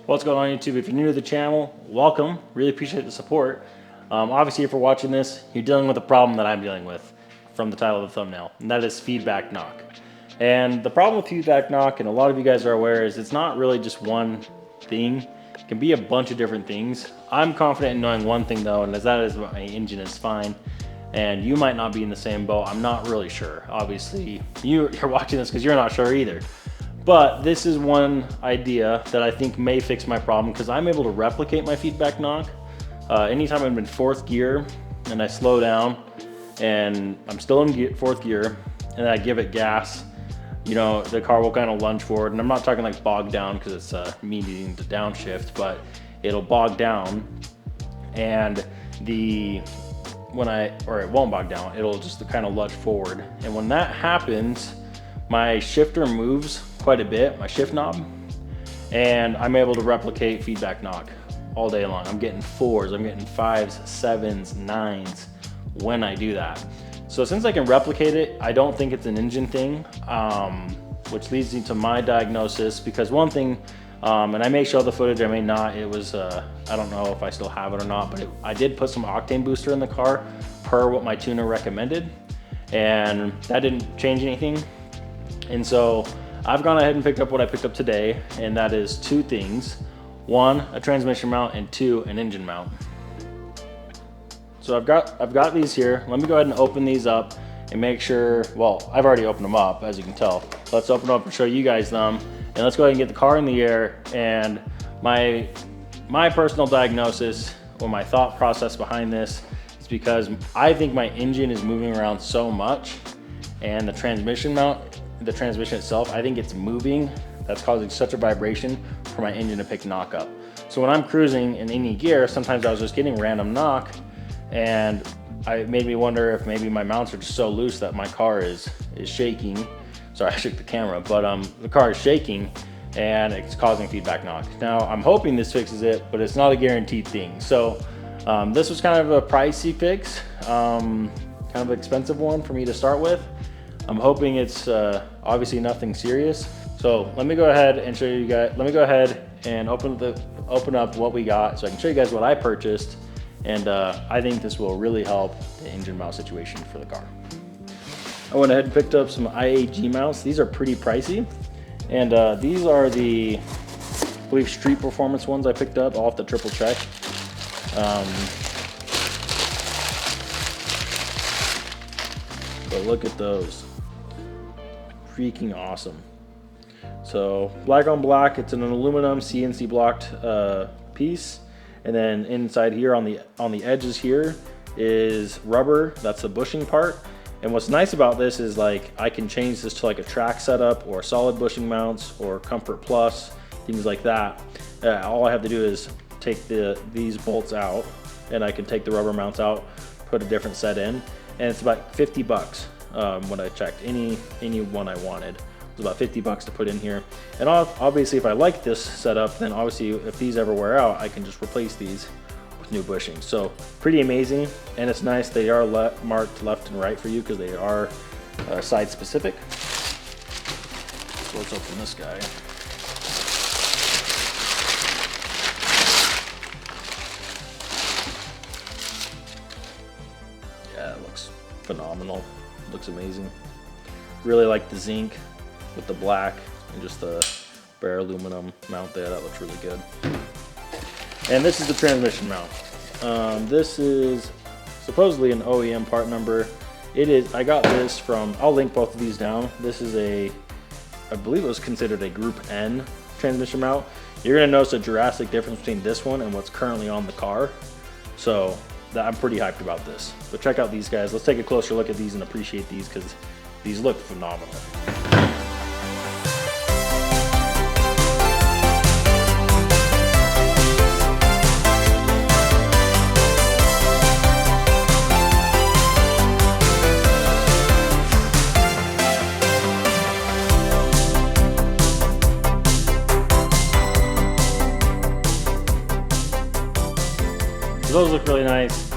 What's going on YouTube? If you're new to the channel, welcome. Really appreciate the support. Obviously, if you're watching this, you're dealing with a problem that I'm dealing with from the title of the thumbnail, and that is feedback knock. And the problem with feedback knock, and a lot of you guys are aware, is it's not really just one thing. It can be a bunch of different things. I'm confident in knowing one thing though, and that is my engine is fine. And you might not be in the same boat. I'm not really sure. Obviously, you're watching this because you're not sure either. But this is one idea that I think may fix my problem because I'm able to replicate my feedback knock. Anytime I'm in fourth gear and I slow down and I'm still in fourth gear and I give it gas, you know, the car will kind of lunge forward. And I'm not talking like bog down because it's me needing to downshift, but it'll bog down and it won't bog down. It'll just kind of lunge forward. And when that happens, my shifter moves quite a bit, my shift knob, and I'm able to replicate feedback knock all day long. I'm getting 4s, I'm getting 5s, 7s, 9s when I do that. So since I can replicate it, I don't think it's an engine thing, which leads me to my diagnosis, because one thing, and I may show the footage, I may not, it was, I don't know if I still have it or not, but I did put some octane booster in the car per what my tuner recommended, and that didn't change anything. And so I've gone ahead and picked up what I picked up today, and that is two things. One, a transmission mount, and two, an engine mount. So I've got these here. Let me go ahead and open these up and make sure, well, I've already opened them up, as you can tell. Let's open them up and show you guys them. And let's go ahead and get the car in the air. And my personal diagnosis, or my thought process behind this, is because I think my engine is moving around so much, and the transmission itself, I think it's moving. That's causing such a vibration for my engine to pick knock up. So when I'm cruising in any gear, sometimes I was just getting random knock, and it made me wonder if maybe my mounts are just so loose that my car is shaking. Sorry, I shook the camera, but the car is shaking and it's causing feedback knock. Now I'm hoping this fixes it, but it's not a guaranteed thing. So this was kind of a pricey fix, kind of an expensive one for me to start with. I'm hoping it's obviously nothing serious. So let me go ahead and show you guys. Let me go ahead and open up what we got so I can show you guys what I purchased. And I think this will really help the engine mount situation for the car. I went ahead and picked up some IAG mounts. These are pretty pricey. And these are the, I believe, Street Performance ones I picked up. I'll have to triple check. But look at those. Freaking awesome. So black on black, it's an aluminum CNC blocked piece, and then inside here on the edges here is rubber. That's the bushing part. And what's nice about this is, like, I can change this to like a track setup or solid bushing mounts or Comfort Plus, things like that. All I have to do is take these bolts out, and I can take the rubber mounts out, put a different set in, and it's about 50 bucks. When I checked any one I wanted, it was about 50 bucks to put in here. And obviously, if I like this setup, then obviously if these ever wear out, I can just replace these with new bushings. So pretty amazing, and it's nice. They are marked left and right for you because they are side specific. So let's open this guy. Yeah, it looks phenomenal. Looks amazing. Really like the zinc with the black and just the bare aluminum mount there. That looks really good. And this is the transmission mount. This is supposedly an OEM part number. It is. I got this from, I'll link both of these down. This is I believe it was considered a Group N transmission mount. You're gonna notice a drastic difference between this one and what's currently on the car. So I'm pretty hyped about this. But check out these guys. Let's take a closer look at these and appreciate these, because these look phenomenal. Those look really nice.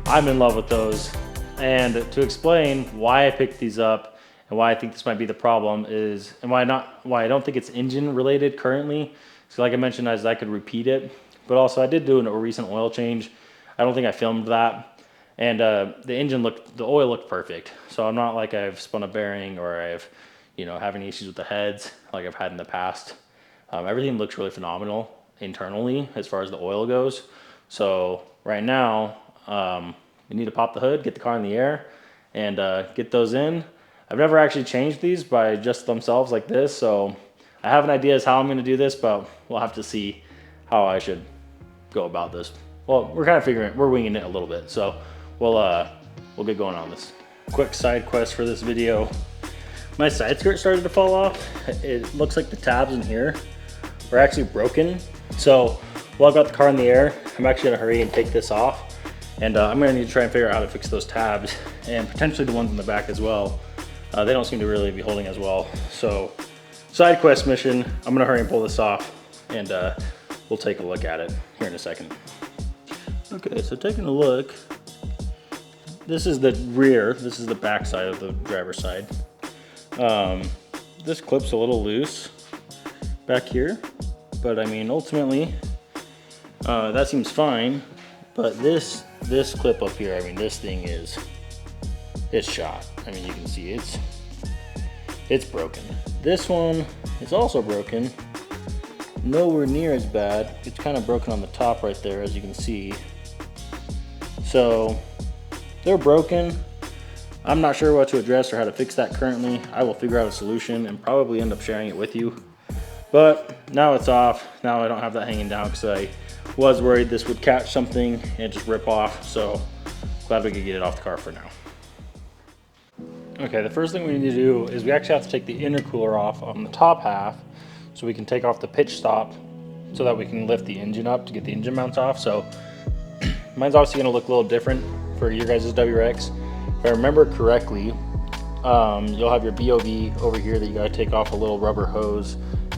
I'm in love with those. And to explain why I picked these up and why I think this might be the problem is, and why I don't think it's engine related currently, So like I mentioned, I could repeat it, but also I did do a recent oil change. I don't think I filmed that. And the oil looked perfect. So I'm not like I've spun a bearing or I've, having issues with the heads like I've had in the past. Everything looks really phenomenal internally as far as the oil goes. So right now, we need to pop the hood, get the car in the air, and get those in. I've never actually changed these by just themselves like this, so I have an idea as how I'm going to do this, but we'll have to see how I should go about this. Well, we're kind of we're winging it a little bit, so we'll get going on this. Quick side quest for this video. My side skirt started to fall off. It looks like the tabs in here are actually broken. So while I've got the car in the air, I'm actually gonna hurry and take this off. And I'm gonna need to try and figure out how to fix those tabs and potentially the ones in the back as well. They don't seem to really be holding as well. So side quest mission, I'm gonna hurry and pull this off and we'll take a look at it here in a second. Okay, so taking a look, this is the rear, this is the back side of the driver's side. This clip's a little loose back here, but I mean, ultimately, that seems fine. But this clip up here, I mean, this thing it's shot. I mean, you can see it's broken. This one is also broken, nowhere near as bad. It's kind of broken on the top right there, as you can see. So they're broken. I'm not sure what to address or how to fix that currently. I will figure out a solution and probably end up sharing it with you. But now it's off. Now I don't have that hanging down because I was worried this would catch something and just rip off. So glad we could get it off the car for now. Okay, the first thing we need to do is we actually have to take the intercooler off on the top half so we can take off the pitch stop so that we can lift the engine up to get the engine mounts off. So mine's obviously gonna look a little different for your guys' WRX. If I remember correctly, you'll have your BOV over here that you gotta take off a little rubber hose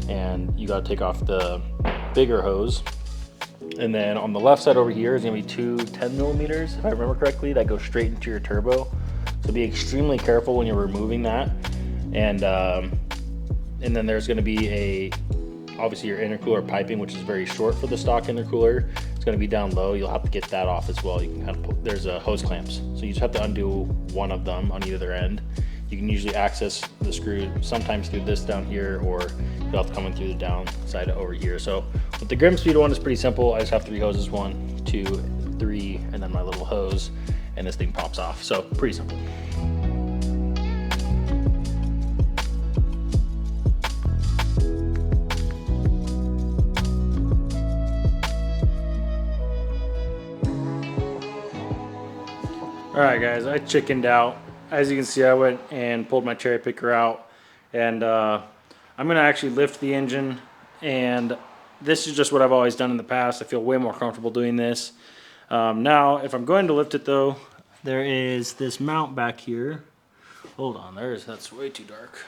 and you gotta take off the bigger hose. And then on the left side over here is gonna be two 10 millimeters, if I remember correctly, that go straight into your turbo. So be extremely careful when you're removing that. And then there's gonna be obviously your intercooler piping, which is very short for the stock intercooler. It's going to be down low. You'll have to get that off as well. You can kind of there's hose clamps, so you just have to undo one of them on either end. You can usually access the screw sometimes through this down here, or you'll have to come in through the down side over here. So with the Grimspeed one, it's pretty simple. I just have 3 hoses, 1, 2, 3, and then my little hose, and this thing pops off. So pretty simple. All right, guys, I chickened out. As you can see, I went and pulled my cherry picker out, and I'm gonna actually lift the engine, and this is just what I've always done in the past. I feel way more comfortable doing this. Now, if I'm going to lift it though, there is this mount back here. Hold on, that's way too dark.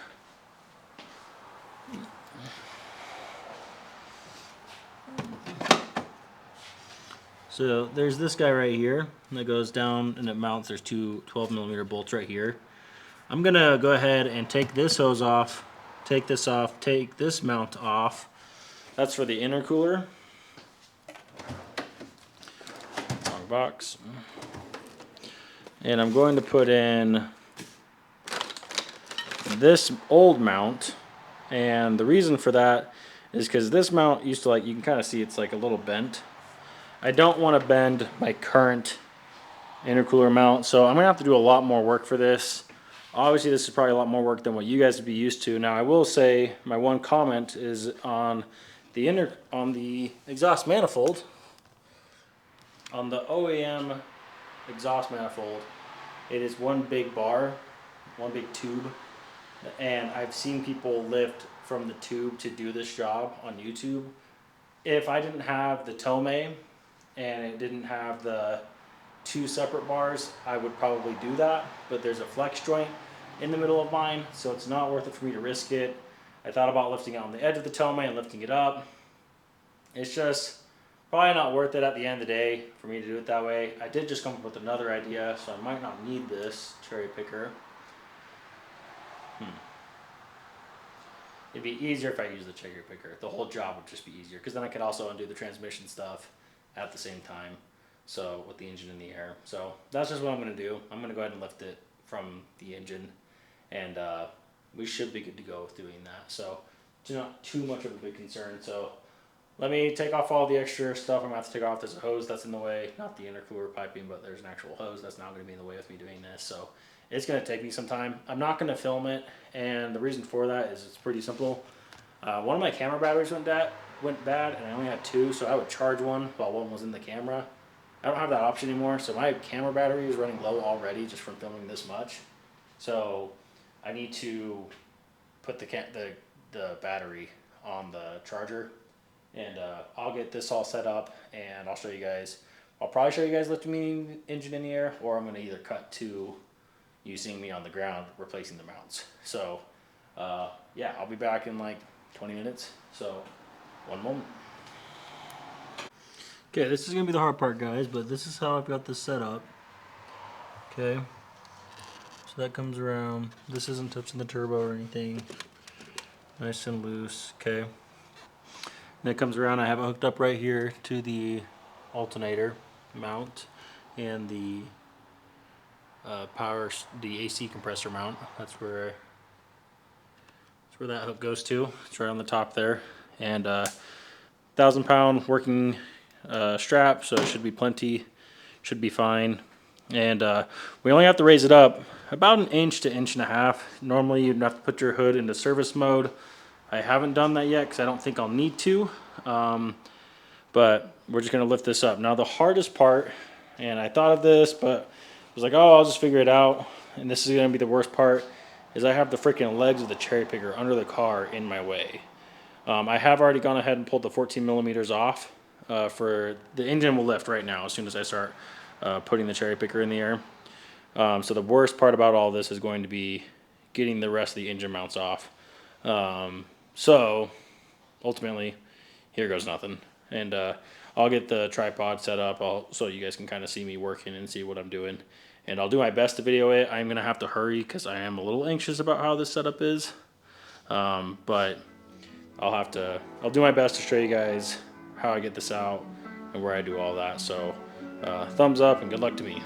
So there's this guy right here that goes down and it mounts. There's two 12 millimeter bolts right here. I'm gonna go ahead and take this hose off, take this off, take this mount off. That's for the intercooler. Wrong box. And I'm going to put in this old mount. And the reason for that is because this mount used to, you can kind of see it's like a little bent. I don't want to bend my current intercooler mount, so I'm gonna have to do a lot more work for this. Obviously this is probably a lot more work than what you guys would be used to. Now I will say my one comment is on the exhaust manifold. On the OEM exhaust manifold, it is one big bar, one big tube, and I've seen people lift from the tube to do this job on YouTube. If I didn't have the Tomei and it didn't have the 2 separate bars, I would probably do that, but there's a flex joint in the middle of mine, so it's not worth it for me to risk it. I thought about lifting it on the edge of the Tomei and lifting it up. It's just probably not worth it at the end of the day for me to do it that way. I did just come up with another idea, so I might not need this cherry picker. it'd be easier if I use the cherry picker. The whole job would just be easier, because then I could also undo the transmission stuff at the same time. So with the engine in the air. So that's just what I'm gonna do. I'm gonna go ahead and lift it from the engine, and we should be good to go with doing that. So it's not too much of a big concern. So let me take off all the extra stuff I'm gonna have to take off. There's a hose that's in the way, not the intercooler piping, but there's an actual hose that's not gonna be in the way with me doing this. So it's gonna take me some time. I'm not gonna film it, and the reason for that is it's pretty simple. One of my camera batteries went bad, and I only had 2, so I would charge one while one was in the camera. I don't have that option anymore, so my camera battery is running low already just from filming this much. So I need to put the battery on the charger, and I'll get this all set up, and I'll show you guys. I'll probably show you guys lifting the engine in the air, or I'm gonna either cut to you seeing me on the ground replacing the mounts. So yeah, I'll be back in like 20 minutes. So one moment. Okay, this is gonna be the hard part, guys, but this is how I've got this set up. Okay, so that comes around. This isn't touching the turbo or anything. Nice and loose. Okay, and it comes around. I have it hooked up right here to the alternator mount and the the AC compressor mount. That's where that hook goes to. It's right on the top there, and 1,000-pound working strap, so it should be plenty, should be fine. And we only have to raise it up about 1 inch to 1.5 inches. Normally you'd have to put your hood into service mode. I haven't done that yet because I don't think I'll need to, but we're just gonna lift this up. Now the hardest part, and I thought of this, but I was like, oh, I'll just figure it out, and this is gonna be the worst part, is I have the freaking legs of the cherry picker under the car in my way. I have already gone ahead and pulled the 14 millimeters off. For the engine will lift right now as soon as I start putting the cherry picker in the air. So the worst part about all this is going to be getting the rest of the engine mounts off. So ultimately, here goes nothing. And I'll get the tripod set up so you guys can kind of see me working and see what I'm doing. And I'll do my best to video it. I'm gonna have to hurry because I am a little anxious about how this setup is. But I'll do my best to show you guys how I get this out and where I do all that. So thumbs up and good luck to me.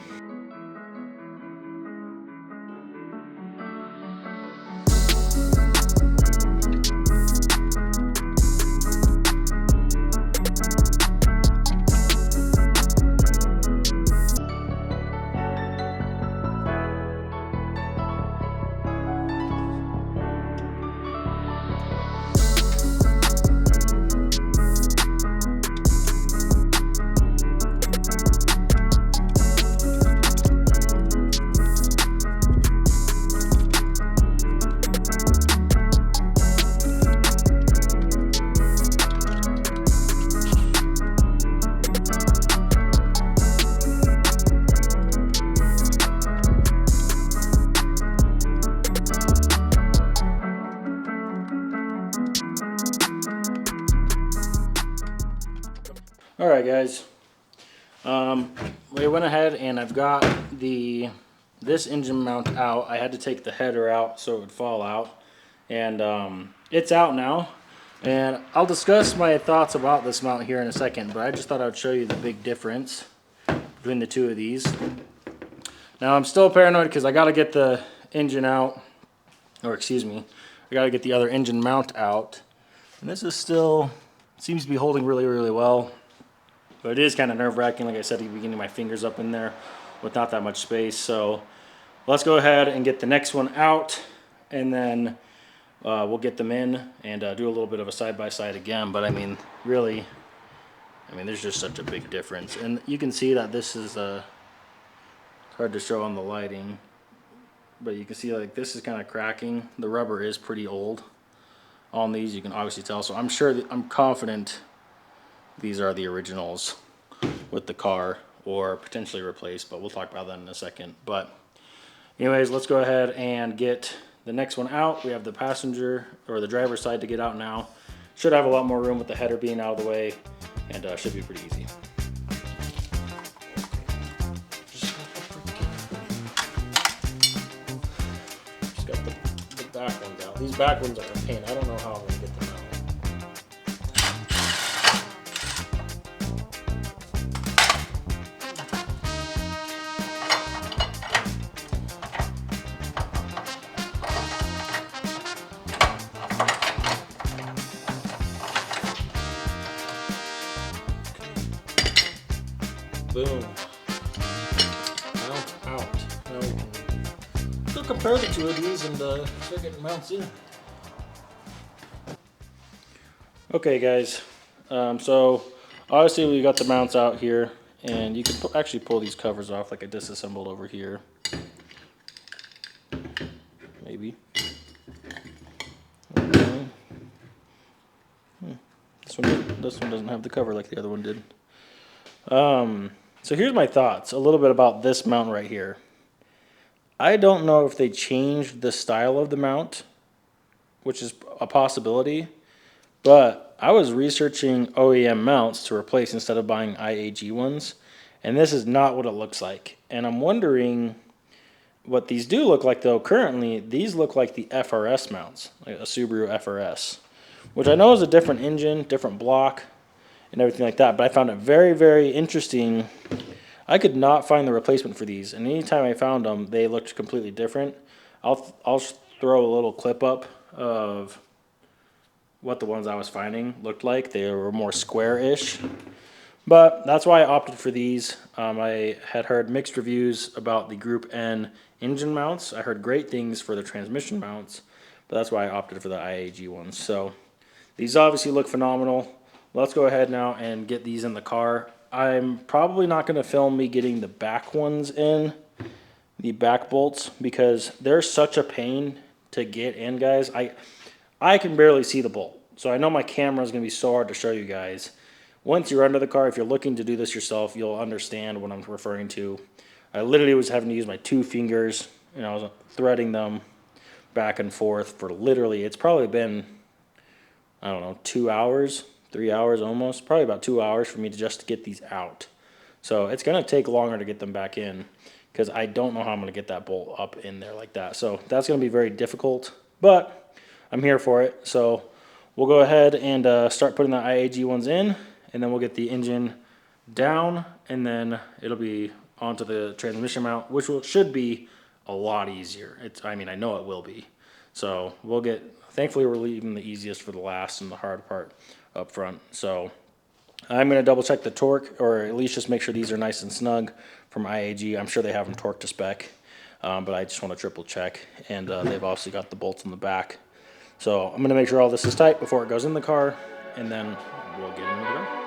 Alright guys, we went ahead and I've got this engine mount out. I had to take the header out so it would fall out, and it's out now, and I'll discuss my thoughts about this mount here in a second, but I just thought I would show you the big difference between the two of these. Now I'm still paranoid because I got to get the engine out, or excuse me, I got to get the other engine mount out, and this is still, seems to be holding really well. But it is kind of nerve-wracking, like I said, to be getting my fingers up in there with not that much space. So let's go ahead and get the next one out, and then we'll get them in and do a little bit of a side-by-side again. But I mean, really, there's just such a big difference. And you can see that this is hard to show on the lighting, but you can see like this is kind of cracking. The rubber is pretty old on these, you can obviously tell. So I'm confident these are the originals with the car, or potentially replaced, but we'll talk about that in a second. But anyways, let's go ahead and get the next one out. We have the passenger or the driver's side to get out now. Should have a lot more room with the header being out of the way, and should be pretty easy. Just got the back ones out. these back ones are a pain. I don't know how I'm gonna get them out. Boom. Mount out. Now we can still compare the two of these and start getting mounts in. Okay guys, so obviously we got the mounts out here, and you can actually pull these covers off like I disassembled over here. Maybe. Okay. This one doesn't have the cover like the other one did. So here's my thoughts a little bit about this mount right here. I don't know if they changed the style of the mount, which is a possibility, but I was researching OEM mounts to replace instead of buying IAG ones, and this is not what it looks like. And I'm wondering what these do look like though. Currently, these look like the FRS mounts, like a Subaru FRS, which I know is a different engine, different block, and everything like that, but I found it very, very interesting. I could not find the replacement for these, and anytime I found them, they looked completely different. I'll throw a little clip up of what the ones I was finding looked like. They were more square-ish, but that's why I opted for these. I had heard mixed reviews about the Group N engine mounts. I heard great things for the transmission mounts, but that's why I opted for the IAG ones. So these obviously look phenomenal. Let's go ahead now and get these in the car. I'm probably not going to film me getting the back ones in, the back bolts, because they're such a pain to get in, guys. I can barely see the bolt, so I know my camera is going to be so hard to show you guys. Once you're under the car, if you're looking to do this yourself, you'll understand what I'm referring to. I literally was having to use my 2 fingers, and I was threading them back and forth for literally, it's probably been, I don't know, 2 hours. 3 hours almost, probably about 2 hours for me to just get these out. So it's going to take longer to get them back in because I don't know how I'm going to get that bolt up in there like that. So that's going to be very difficult, but I'm here for it. So we'll go ahead and start putting the IAG ones in, and then we'll get the engine down, and then it'll be onto the transmission mount, which should be a lot easier. I mean, I know it will be. So we'll thankfully we're leaving the easiest for the last and the hard part up front. So I'm going to double check the torque, or at least just make sure these are nice and snug from IAG. I'm sure they have them torqued to spec, but I just want to triple check, and they've obviously got the bolts in the back. So I'm going to make sure all this is tight before it goes in the car, and then we'll get into the car.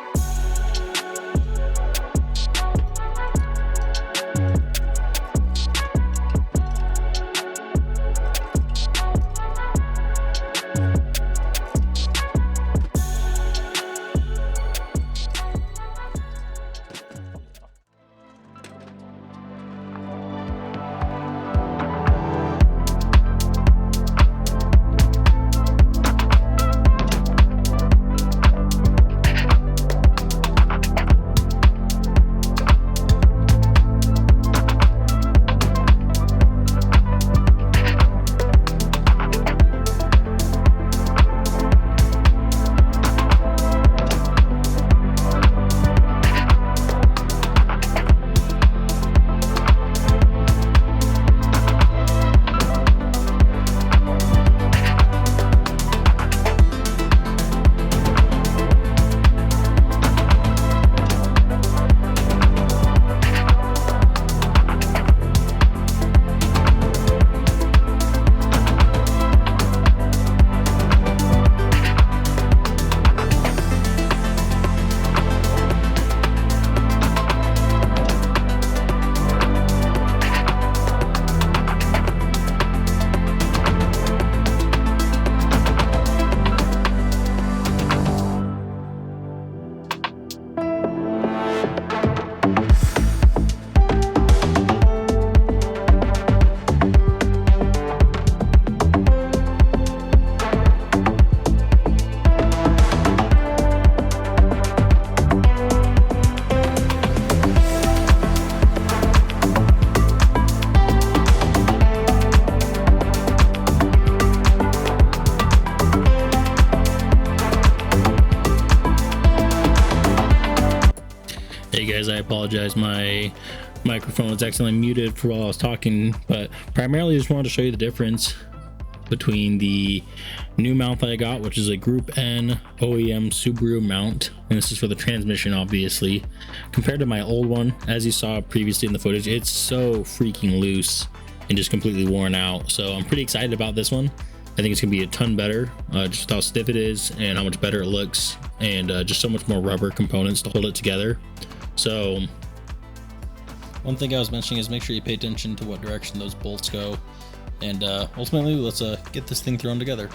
Hey guys, I apologize. My microphone was accidentally muted for while I was talking, but primarily I just wanted to show you the difference between the new mount that I got, which is a Group N OEM Subaru mount, and this is for the transmission obviously, compared to my old one. As you saw previously in the footage, it's so freaking loose and just completely worn out. So I'm pretty excited about this one. I think it's gonna be a ton better, just with how stiff it is and how much better it looks, and just so much more rubber components to hold it together. So one thing I was mentioning is make sure you pay attention to what direction those bolts go, and ultimately let's get this thing thrown together.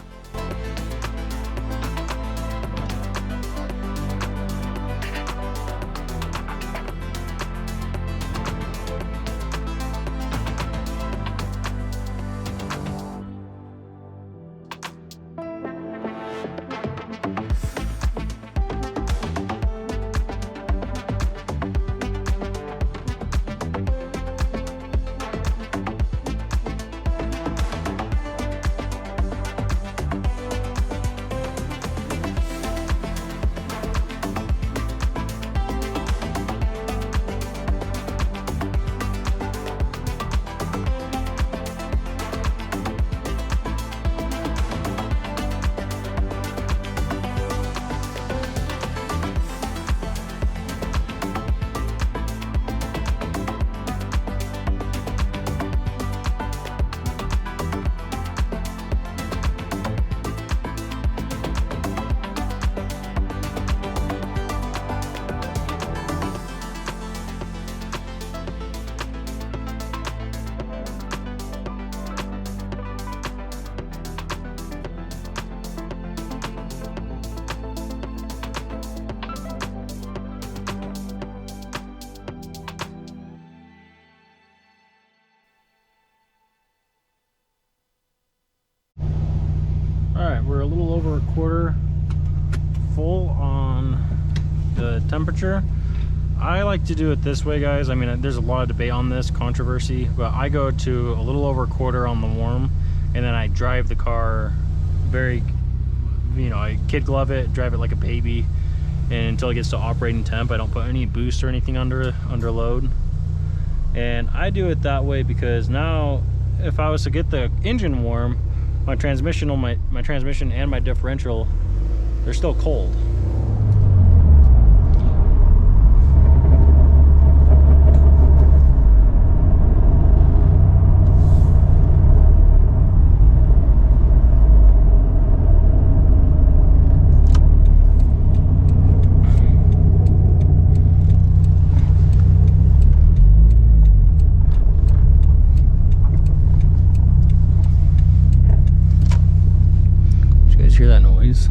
Alright, we're a little over a quarter full on the temperature. I like to do it this way, guys. I mean, there's a lot of debate on this, controversy, but I go to a little over a quarter on the warm, and then I drive the car very, you know, I kid glove it, drive it like a baby, and until it gets to operating temp. I don't put any boost or anything under load. And I do it that way because now if I was to get the engine warm, my transmission and my differential, they're still cold. Hear that noise?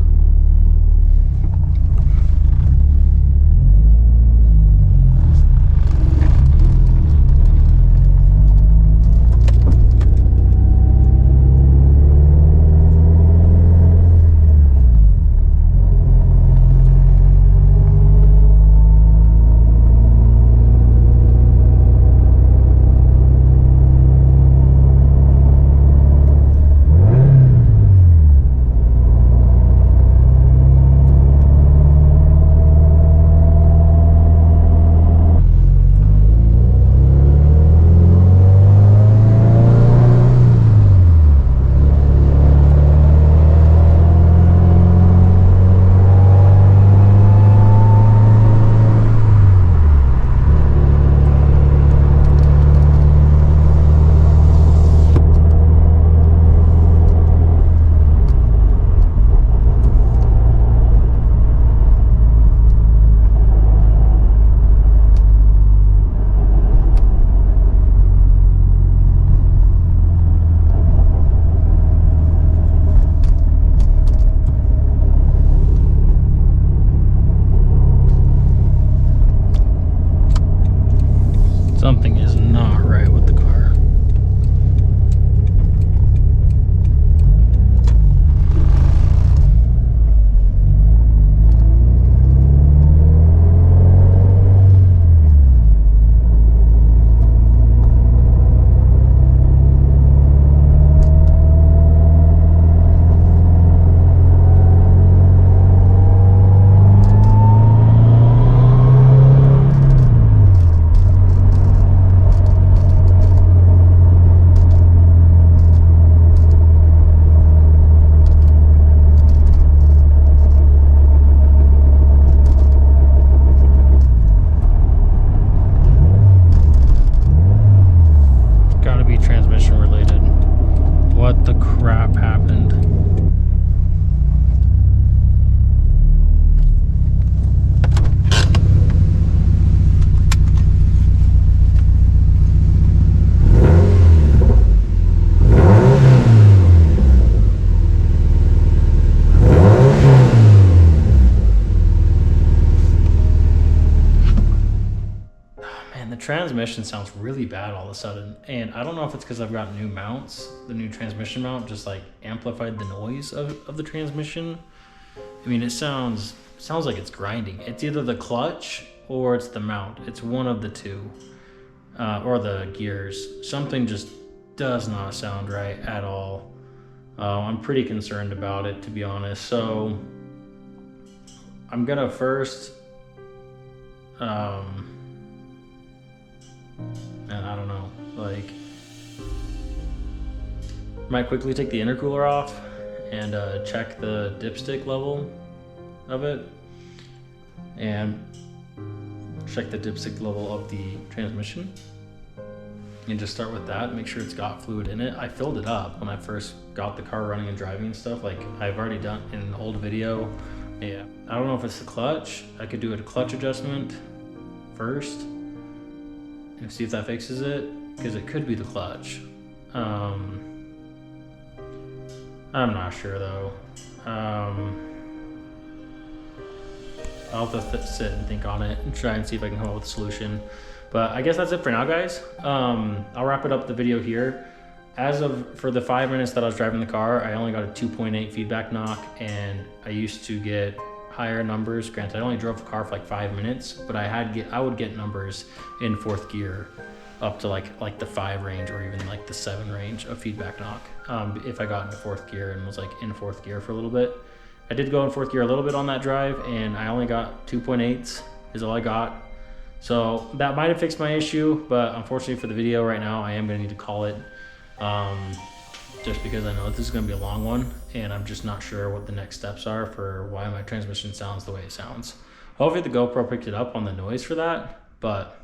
the transmission sounds really bad all of a sudden. And I don't know if it's because I've got new mounts. The new transmission mount just like amplified the noise of the transmission. I mean, it sounds like it's grinding. It's either the clutch or it's the mount. It's one of the two, or the gears. Something just does not sound right at all. I'm pretty concerned about it, to be honest. So I'm gonna first, and I don't know, like, might quickly take the intercooler off and check the dipstick level of it, and check the dipstick level of the transmission, and just start with that. Make sure it's got fluid in it. I filled it up when I first got the car running and driving and stuff. Like I've already done in an old video. Yeah, I don't know if it's the clutch. I could do a clutch adjustment first and see if that fixes it, because it could be the clutch. I'm not sure though. I'll have to sit and think on it and try and see if I can come up with a solution. But I guess that's it for now, guys. I'll wrap it up the video here. For the 5 minutes that I was driving the car, I only got a 2.8 feedback knock, and I used to get higher numbers. Granted, I only drove the car for like 5 minutes, but I would get numbers in 4th gear up to like the 5 range, or even like the 7 range of feedback knock. If I got into 4th gear and was like in 4th gear for a little bit. I did go in 4th gear a little bit on that drive, and I only got 2.8s is all I got. So that might have fixed my issue, but unfortunately for the video right now, I am gonna need to call it, just because I know this is gonna be a long one, and I'm just not sure what the next steps are for why my transmission sounds the way it sounds. Hopefully the GoPro picked it up on the noise for that, but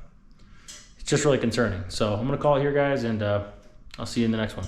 it's just really concerning. So I'm gonna call it here, guys, and I'll see you in the next one.